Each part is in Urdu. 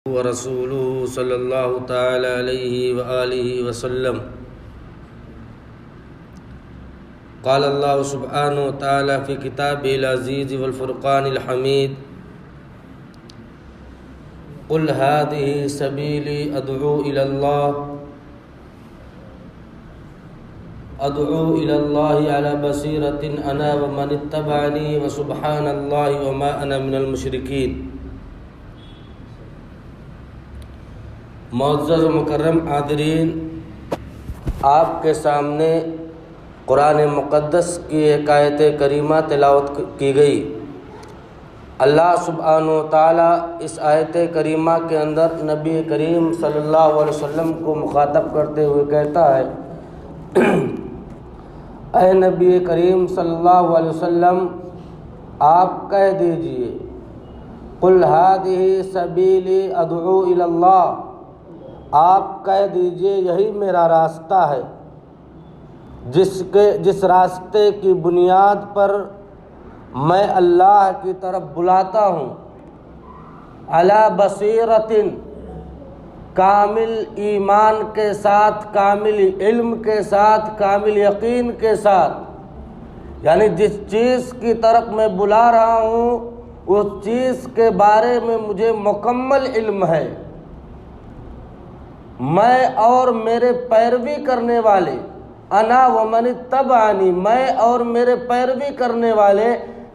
ورسوله صلی اللہ تعالی علیہ وآلہ وسلم قال اللہ سبحانہ وتعالی فی کتابہ العزیز والفرقان الحمید قل هذه سبیلی ادعو الی اللہ علی بصیرۃ انا ومن اتبعنی وسبحان اللہ وما انا من المشرکین۔ معزز و مکرم حاضرین، آپ کے سامنے قرآن مقدس کی ایک آیت کریمہ تلاوت کی گئی۔ اللہ سبحانہ و تعالیٰ اس آیت کریمہ کے اندر نبی کریم صلی اللہ علیہ وسلم کو مخاطب کرتے ہوئے کہتا ہے، اے نبی کریم صلی اللہ علیہ وسلم، آپ کہہ دیجئے قل هذه سبیلی ادعو الی اللہ، آپ کہہ دیجئے یہی میرا راستہ ہے جس راستے کی بنیاد پر میں اللہ کی طرف بلاتا ہوں، علی بصیرۃ، کامل ایمان کے ساتھ، کامل علم کے ساتھ، کامل یقین کے ساتھ، یعنی جس چیز کی طرف میں بلا رہا ہوں اس چیز کے بارے میں مجھے مکمل علم ہے۔ میں اور میرے پیروی کرنے والے، انا ومن اتبعنی، میں اور میرے پیروی کرنے والے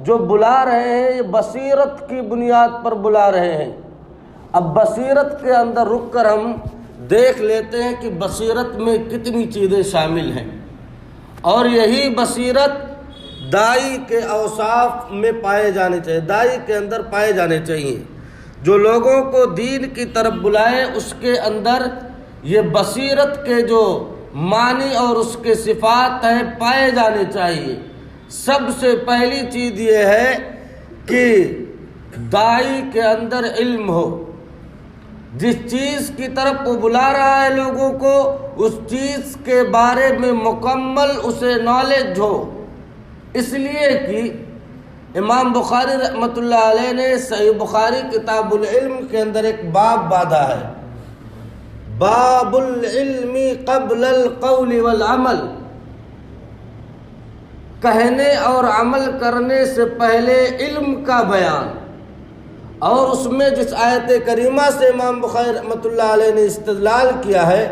جو بلا رہے ہیں یہ بصیرت کی بنیاد پر بلا رہے ہیں۔ اب بصیرت کے اندر رک کر ہم دیکھ لیتے ہیں کہ بصیرت میں کتنی چیزیں شامل ہیں، اور یہی بصیرت داعی کے اوصاف میں پائے جانے چاہیے، داعی کے اندر پائے جانے چاہیے۔ جو لوگوں کو دین کی طرف بلائے اس کے اندر یہ بصیرت کے جو معنی اور اس کے صفات ہیں پائے جانے چاہیے۔ سب سے پہلی چیز یہ ہے کہ داعی کے اندر علم ہو، جس چیز کی طرف وہ بلا رہا ہے لوگوں کو اس چیز کے بارے میں مکمل اسے نالج ہو۔ اس لیے کہ امام بخاری رحمۃ اللہ علیہ نے صحیح بخاری کتاب العلم کے اندر ایک باب باندھا ہے، باب العلم قبل القول والعمل، کہنے اور عمل کرنے سے پہلے علم کا بیان۔ اور اس میں جس آیت کریمہ سے امام بخاری رحمۃ اللہ علیہ نے استدلال کیا ہے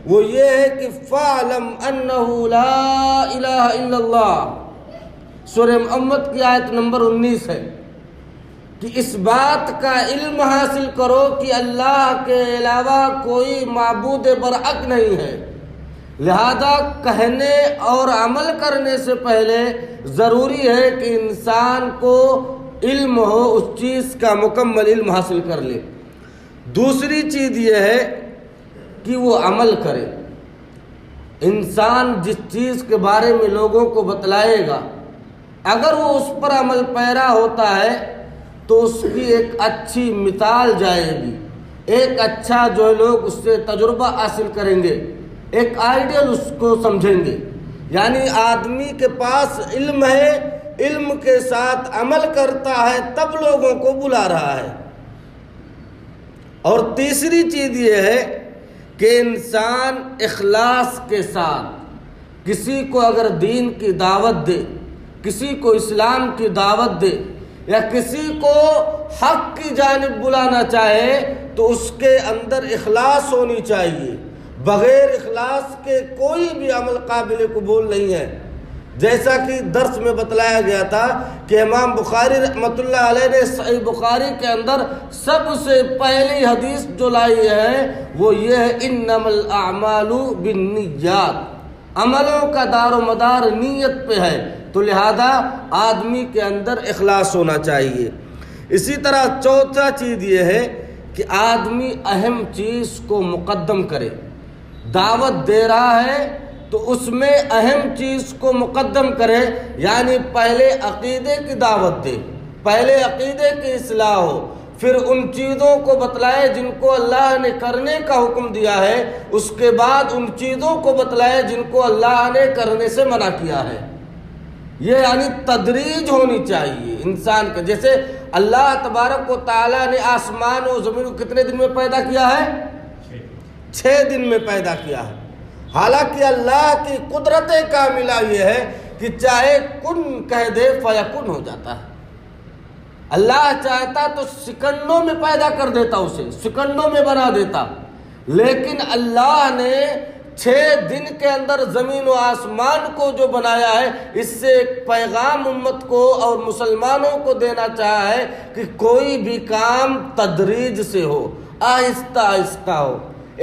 وہ یہ ہے کہ فَاعْلَمْ أَنَّهُ لَا إِلَهَ إِلَّا اللَّهُ، سورہ محمد کی آیت نمبر 19 ہے کہ اس بات کا علم حاصل کرو کہ اللہ کے علاوہ کوئی معبود برحق نہیں ہے۔ لہذا کہنے اور عمل کرنے سے پہلے ضروری ہے کہ انسان کو علم ہو، اس چیز کا مکمل علم حاصل کر لے۔ دوسری چیز یہ ہے کہ وہ عمل کرے۔ انسان جس چیز کے بارے میں لوگوں کو بتلائے گا اگر وہ اس پر عمل پیرا ہوتا ہے تو اس کی ایک اچھی مثال جائے گی، ایک اچھا جو لوگ اس سے تجربہ حاصل کریں گے، ایک آئیڈیل اس کو سمجھیں گے۔ یعنی آدمی کے پاس علم ہے، علم کے ساتھ عمل کرتا ہے تب لوگوں کو بلا رہا ہے۔ اور تیسری چیز یہ ہے کہ انسان اخلاص کے ساتھ کسی کو اگر دین کی دعوت دے، کسی کو اسلام کی دعوت دے یا کسی کو حق کی جانب بلانا چاہے تو اس کے اندر اخلاص ہونی چاہیے۔ بغیر اخلاص کے کوئی بھی عمل قابل قبول نہیں ہے۔ جیسا کہ درس میں بتلایا گیا تھا کہ امام بخاری رحمۃ اللہ علیہ نے صحیح بخاری کے اندر سب سے پہلی حدیث جو لائی ہے وہ یہ ہے انما الاعمال بالنیات، عملوں کا دار و مدار نیت پہ ہے، تو لہذا آدمی کے اندر اخلاص ہونا چاہیے۔ اسی طرح چوتھا چیز یہ ہے کہ آدمی اہم چیز کو مقدم کرے۔ دعوت دے رہا ہے تو اس میں اہم چیز کو مقدم کرے، یعنی پہلے عقیدے کی دعوت دے، پہلے عقیدے کی اصلاح ہو، پھر ان چیزوں کو بتلائے جن کو اللہ نے کرنے کا حکم دیا ہے، اس کے بعد ان چیزوں کو بتلائے جن کو اللہ نے کرنے سے منع کیا ہے۔ یہ یعنی تدریج ہونی چاہیے انسان کا. جیسے اللہ تبارک و تعالیٰ نے آسمان و زمین کو کتنے دن میں پیدا کیا ہے؟ 6 دن میں پیدا کیا ہے. حالانکہ اللہ کی قدرت کاملہ یہ ہے کہ چاہے کن کہہ دے فیکن ہو جاتا ہے. اللہ چاہتا تو سیکنڈوں میں پیدا کر دیتا، اسے سیکنڈوں میں بنا دیتا، لیکن اللہ نے 6 دن کے اندر زمین و آسمان کو جو بنایا ہے، اس سے ایک پیغام امت کو اور مسلمانوں کو دینا چاہا ہے کہ کوئی بھی کام تدریج سے ہو، آہستہ آہستہ ہو.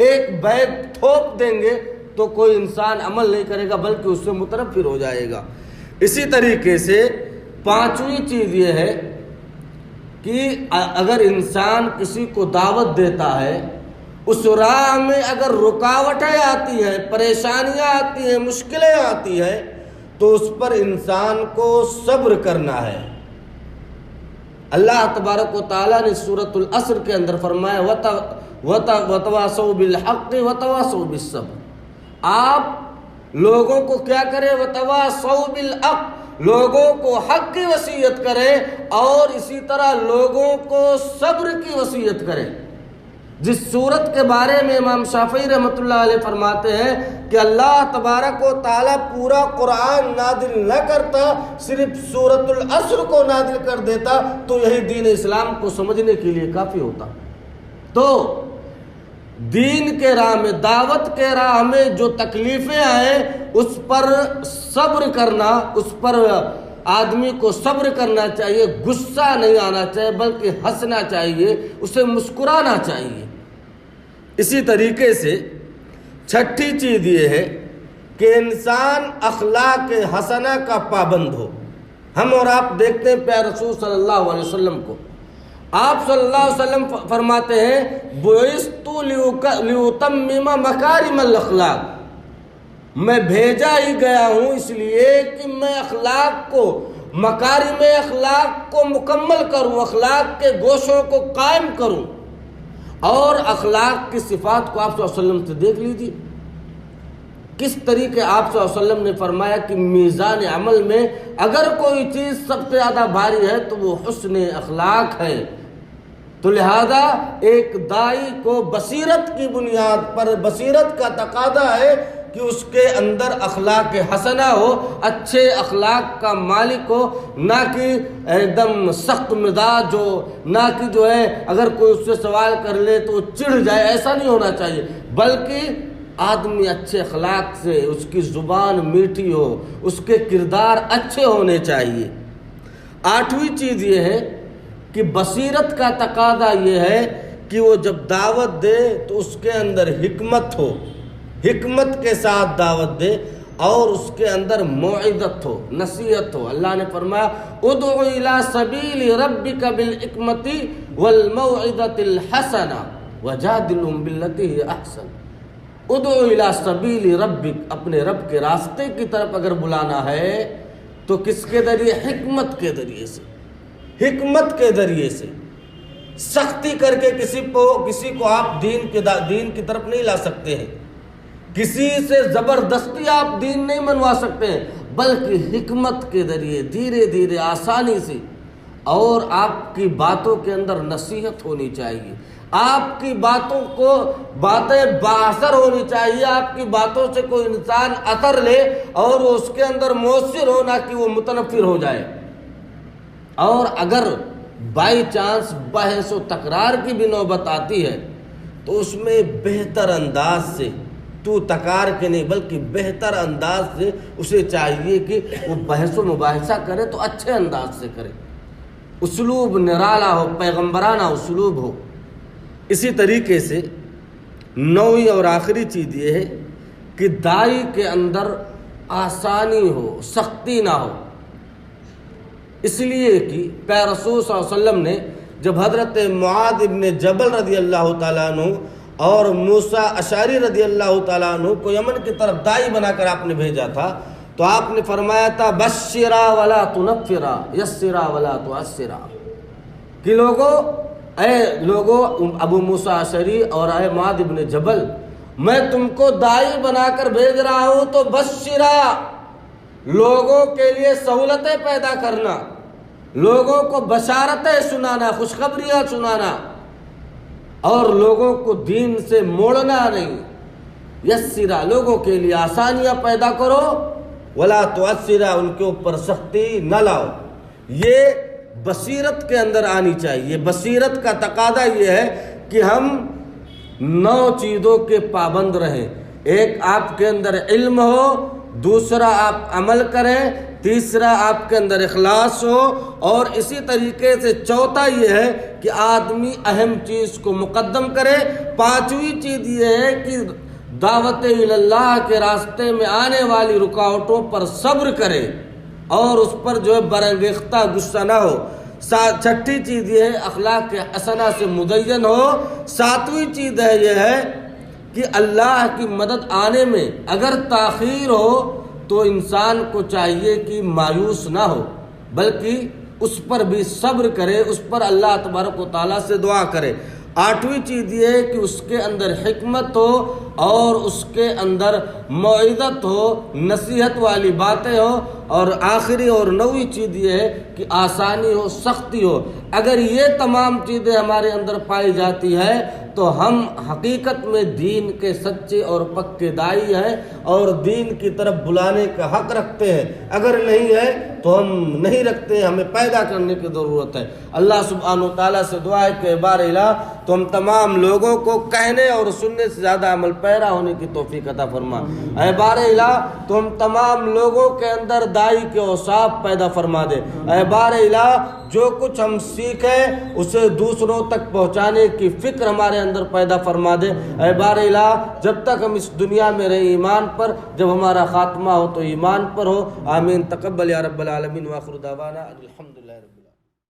ایک بیت تھوپ دیں گے تو کوئی انسان عمل نہیں کرے گا بلکہ اس سے متنفر ہو جائے گا. اسی طریقے سے 5ویں چیز یہ ہے کہ اگر انسان کسی کو دعوت دیتا ہے، اس راہ میں اگر رکاوٹیں آتی ہیں، پریشانیاں آتی ہیں، مشکلیں آتی ہیں، تو اس پر انسان کو صبر کرنا ہے. اللہ تبارک و تعالیٰ نے سورۃ العصر کے اندر فرمایا وَتَوَاصَوْا بِالْحَقِّ وَتَوَاصَوْا بِالصَّبْرِ. آپ لوگوں کو کیا کریں؟ وَتَوَاصَوْا بِالْحَقِّ، لوگوں کو حق کی وصیت کریں اور اسی طرح لوگوں کو صبر کی وصیت کریں. جس صورت کے بارے میں امام شافعی رحمۃ اللہ علیہ فرماتے ہیں کہ اللہ تبارک و تعالیٰ پورا قرآن نازل نہ کرتا، صرف سورۃ العصر کو نازل کر دیتا تو یہی دین اسلام کو سمجھنے کے لیے کافی ہوتا. تو دین کے راہ میں، دعوت کے راہ میں جو تکلیفیں آئیں اس پر صبر کرنا، اس پر آدمی کو صبر کرنا چاہیے، غصہ نہیں آنا چاہیے بلکہ ہنسنا چاہیے، اسے مسکرانا چاہیے. اسی طریقے سے 6ٹھی چیز یہ ہے کہ انسان اخلاق حسنہ کا پابند ہو. ہم اور آپ دیکھتے ہیں پیارے رسول صلی اللہ علیہ وسلم کو، آپ صلی اللہ علیہ وسلم فرماتے ہیں بُعِثْتُ لِأُتَمِّمَ مَكَارِمَ الْأَخْلَاقِ، میں بھیجا ہی گیا ہوں اس لیے کہ میں اخلاق کو، مکارم اخلاق کو مکمل کروں، اخلاق کے گوشوں کو قائم کروں. اور اخلاق کی صفات کو آپ صلی اللہ علیہ وسلم سے دیکھ لیجیے، کس طریقے آپ صلی اللہ علیہ وسلم نے فرمایا کہ میزان عمل میں اگر کوئی چیز سب سے زیادہ بھاری ہے تو وہ حسن اخلاق ہے. تو لہذا ایک داعی کو بصیرت کی بنیاد پر، بصیرت کا تقاضا ہے کہ اس کے اندر اخلاق حسنہ ہو، اچھے اخلاق کا مالک ہو، نہ کہ ایک دم سخت مزاج ہو، نہ کہ جو ہے اگر کوئی اس سے سوال کر لے تو چڑھ جائے. ایسا نہیں ہونا چاہیے، بلکہ آدمی اچھے اخلاق سے، اس کی زبان میٹھی ہو، اس کے کردار اچھے ہونے چاہیے. 8ویں چیز یہ ہے کہ بصیرت کا تقاضا یہ ہے کہ وہ جب دعوت دے تو اس کے اندر حکمت ہو، حکمت کے ساتھ دعوت دے اور اس کے اندر موعظت ہو، نصیحت ہو. اللہ نے فرمایا ادع الی سبیل ربک بالحکمت والموعظۃ الحسنہ وجادلہم باللتی ہی احسن. ادع الی سبیل ربک، اپنے رب کے راستے کی طرف اگر بلانا ہے تو کس کے ذریعے؟ حکمت کے ذریعے سے. حکمت کے ذریعے سے سختی کر کے کسی کو آپ دین کی طرف نہیں لا سکتے ہیں، کسی سے زبردستی آپ دین نہیں منوا سکتے ہیں، بلکہ حکمت کے ذریعے دھیرے دھیرے آسانی سے. اور آپ کی باتوں کے اندر نصیحت ہونی چاہیے، آپ کی باتیں بااثر ہونی چاہیے. آپ کی باتوں سے کوئی انسان اثر لے اور وہ اس کے اندر مؤثر ہو، نہ کہ وہ متنفر ہو جائے. اور اگر بائی چانس بحث و تکرار کی بھی نوبت آتی ہے تو اس میں بہتر انداز سے، تو تکار کے نہیں بلکہ بہتر انداز سے اسے چاہیے کہ وہ بحث و مباحثہ کرے تو اچھے انداز سے کرے، اسلوب نرالا ہو، پیغمبرانہ اسلوب ہو. اسی طریقے سے 9ویں اور آخری چیز یہ ہے کہ داعی کے اندر آسانی ہو، سختی نہ ہو. اس لیے کہ پیارے رسول صلی اللہ علیہ وسلم نے جب حضرت معاذ ابن جبل رضی اللہ تعالیٰ عنہ اور موسیٰ اشعری رضی اللہ تعالیٰ عنہ کو یمن کی طرف داعی بنا کر آپ نے بھیجا تھا تو آپ نے فرمایا تھا بشرا ولا تنفرا یسرا ولا تعسرا، کہ لوگو ابو موسیٰ اشعری اور اے معاذ ابن جبل، میں تم کو داعی بنا کر بھیج رہا ہوں تو بشرا، لوگوں کے لیے سہولتیں پیدا کرنا، لوگوں کو بشارتیں سنانا، خوشخبریاں سنانا، اور لوگوں کو دین سے موڑنا نہیں۔ یسرا، لوگوں کے لیے آسانیاں پیدا کرو، ولا تعسرا، ان کے اوپر سختی نہ لاؤ۔ یہ بصیرت کے اندر آنی چاہیے۔ بصیرت کا تقاضا یہ ہے کہ ہم 9 چیزوں کے پابند رہیں۔ ایک، آپ کے اندر علم ہو، دوسرا آپ عمل کریں، تیسرا آپ کے اندر اخلاص ہو، اور اسی طریقے سے چوتھا یہ ہے کہ آدمی اہم چیز کو مقدم کرے۔ 5ویں چیز یہ ہے کہ دعوت اللہ کے راستے میں آنے والی رکاوٹوں پر صبر کرے اور اس پر جو ہے برانگیختہ غصہ نہ ہو۔ 6ٹھی چیز یہ ہے اخلاق حسنہ سے مزین ہو۔ 7ویں چیز یہ ہے کہ اللہ کی مدد آنے میں اگر تاخیر ہو تو انسان کو چاہیے کہ مایوس نہ ہو، بلکہ اس پر بھی صبر کرے، اس پر اللہ تبارک و تعالیٰ سے دعا کرے۔ 8ویں چیز یہ ہے کہ اس کے اندر حکمت ہو اور اس کے اندر موعظت ہو، نصیحت والی باتیں ہو، اور آخری اور 9ویں چیز یہ ہے کہ آسانی ہو، سختی ہو۔ اگر یہ تمام چیزیں ہمارے اندر پائی جاتی ہے تو ہم حقیقت میں دین کے سچے اور پکے داعی ہیں اور دین کی طرف بلانے کا حق رکھتے ہیں۔ اگر نہیں ہے تو ہم نہیں رکھتے، ہمیں پیدا کرنے کی ضرورت ہے۔ اللہ سبحانہ و تعالیٰ سے دعا ہے کہ بار الہ تو ہم تمام لوگوں کو کہنے اور سننے سے زیادہ عمل پیرا ہونے کی توفیق عطا فرما۔ اے بار الہ تو ہم تمام لوگوں کے اندر داعی کے اوصاف پیدا فرما دے۔ اے بار الہ جو کچھ ہم سیکھیں اسے دوسروں تک پہنچانے کی فکر ہمارے اندر پیدا فرما دے۔ اے بار الہ جب تک ہم اس دنیا میں رہے ایمان پر، جب ہمارا خاتمہ ہو تو ایمان پر ہو۔ آمین۔ تقبل یا رب العالمین، وآخر دعوانا الحمدللہ رب العالمین۔